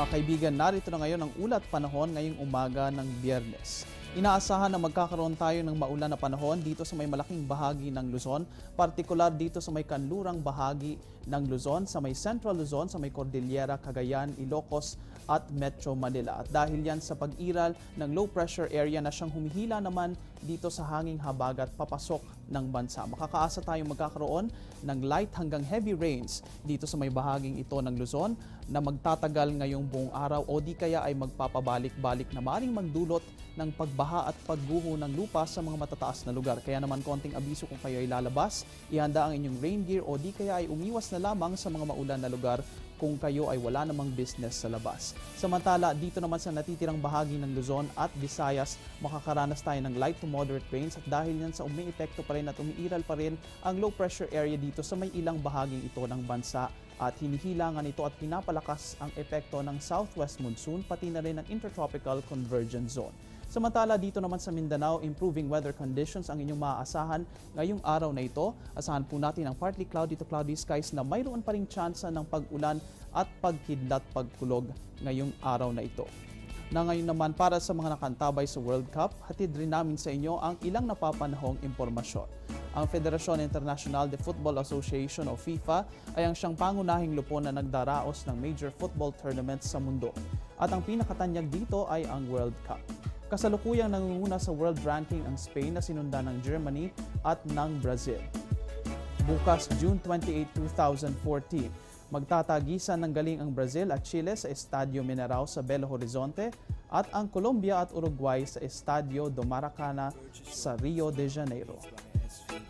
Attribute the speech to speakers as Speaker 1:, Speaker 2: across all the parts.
Speaker 1: Mga kaibigan, narito na ngayon ang ulat panahon ngayong umaga ng Biyernes. Inaasahan na magkakaroon tayo ng maulan na panahon dito sa may malaking bahagi ng Luzon, partikular dito sa may kanlurang bahagi ng Luzon, sa may Central Luzon, sa may Cordillera, Cagayan, Ilocos at Metro Manila. At dahil yan sa pag-iral ng low pressure area na siyang humihila naman dito sa hanging habagat papasok ng bansa. Makakaasa tayong magkakaroon ng light hanggang heavy rains dito sa may bahaging ito ng Luzon na magtatagal ngayong buong araw o di kaya ay magpapabalik-balik na maaaring magdulot ng pagbaha at pagguho ng lupa sa mga matataas na lugar. Kaya naman konting abiso kung kayo ay lalabas, ihanda ang inyong rain gear o di kaya ay umiwas na lamang sa mga maulan na lugar kung kayo ay wala namang business sa labas. Samantala, dito naman sa natitirang bahagi ng Luzon at Visayas, makakaranas tayo ng light to moderate rains at dahil yan sa umiepekto pa rin at umiiral pa rin ang low pressure area dito sa may ilang bahaging ito ng bansa at hinihilangan ito at pinapalakas ang epekto ng southwest monsoon pati na rin ang intertropical convergence zone. Samantala dito naman sa Mindanao, improving weather conditions ang inyong maaasahan ngayong araw na ito. Asahan po natin ang partly cloudy to cloudy skies na mayroon pa ring tsansa ng pag-ulan at pagkidlat pagkulog ngayong araw na ito. Na ngayon naman para sa mga nakantabay sa World Cup, hatid rin namin sa inyo ang ilang napapanahong impormasyon. Ang Federasyon Internacional de Football Association o FIFA ay ang siyang pangunahing lupon na nagdaraos ng major football tournaments sa mundo. At ang pinakatanyag dito ay ang World Cup. Kasalukuyang nangunguna sa world ranking ang Spain na sinundan ng Germany at ng Brazil. Bukas, June 28, 2014, magtatagisan ng galing ang Brazil at Chile sa Estadio Mineirao sa Belo Horizonte at ang Colombia at Uruguay sa Estadio do Maracana sa Rio de Janeiro.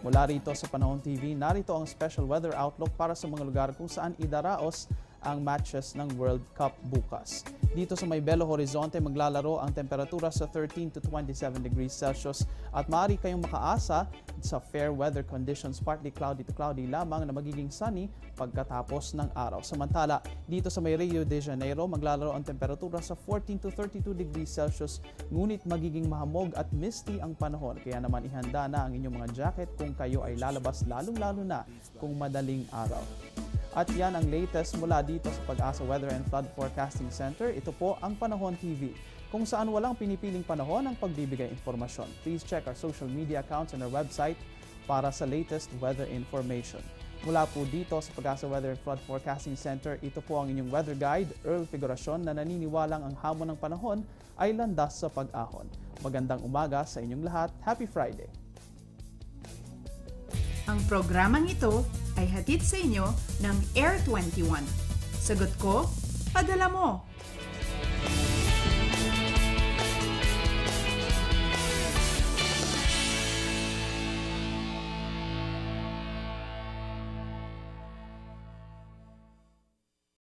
Speaker 1: Mula rito sa Panahon TV, narito ang special weather outlook para sa mga lugar kung saan idaraos ang matches ng World Cup bukas. Dito sa may Belo Horizonte, maglalaro ang temperatura sa 13 to 27 degrees Celsius at maaari kayong makaasa sa fair weather conditions, partly cloudy to cloudy lamang na magiging sunny pagkatapos ng araw. Samantala, dito sa may Rio de Janeiro, maglalaro ang temperatura sa 14 to 32 degrees Celsius, ngunit magiging mahamog at misty ang panahon. Kaya naman ihanda na ang inyong mga jacket kung kayo ay lalabas lalong-lalo na kung madaling araw. At yan ang latest mula dito sa Pag-asa Weather and Flood Forecasting Center. Ito po ang Panahon TV, kung saan walang pinipiling panahon ang pagbibigay informasyon. Please check our social media accounts and our website para sa latest weather information. Mula po dito sa Pag-asa Weather and Flood Forecasting Center, ito po ang inyong weather guide, Earl Figuracion, na naniniwalang ang hamon ng panahon ay landas sa pag-ahon. Magandang umaga sa inyong lahat. Happy Friday!
Speaker 2: Ang programang ito ay hatid sa inyo ng Air 21. Sagot ko, padala mo!